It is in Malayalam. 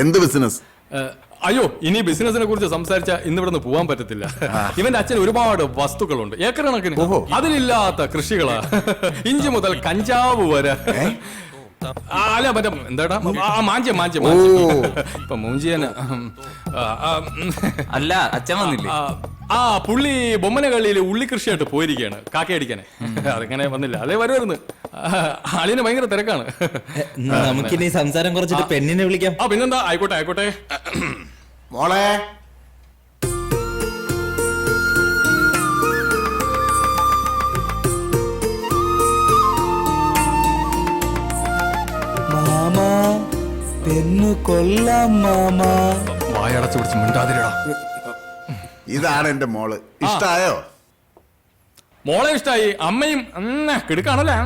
എന്ത് ബിസിനസ്? അയ്യോ, ഇനി ബിസിനസിനെ കുറിച്ച് സംസാരിച്ചാ ഇന്ന് ഇവിടെ നിന്ന് പോവാൻ പറ്റത്തില്ല. ഇവന്റെ അച്ഛൻ ഒരുപാട് വസ്തുക്കളുണ്ട്, ഏക്കർ കണക്കിന്. അതിലില്ലാത്ത കൃഷികളാ, ഇഞ്ചി മുതൽ കഞ്ചാവ് വരെ. അല്ല മറ്റേ എന്താടാ, മാഞ്ചി ഇപ്പൊ മൂഞ്ചിയന്. അല്ല, അച്ഛൻ വന്നില്ലേ? പുള്ളി ബൊമ്മനകള്ളിയിൽ ഉള്ളി കൃഷിയായിട്ട് പോയിരിക്കുകയാണ്, കാക്കയടിക്കാനെ. അതിങ്ങനെ വന്നില്ല, അതേ വരുമായിരുന്നു. അളിന് ഭയങ്കര തിരക്കാണ്. നമുക്കിനി സംസാരം കുറച്ചിട്ട് പെണ്ണിനെ വിളിക്കാം. പിന്നെന്താ, ആയിക്കോട്ടെ. മോളെ, മാമാ, പെണ്ണു കൊല്ലാം മാമാ. വായടച്ചു പിടിച്ച് മിണ്ടാതിരടാ. ഇതാണ് എന്റെ മോള്. ഇഷ്ടായോ? മോളെ ഇഷ്ടായി, അമ്മയും കിടക്കാണല്ലേ.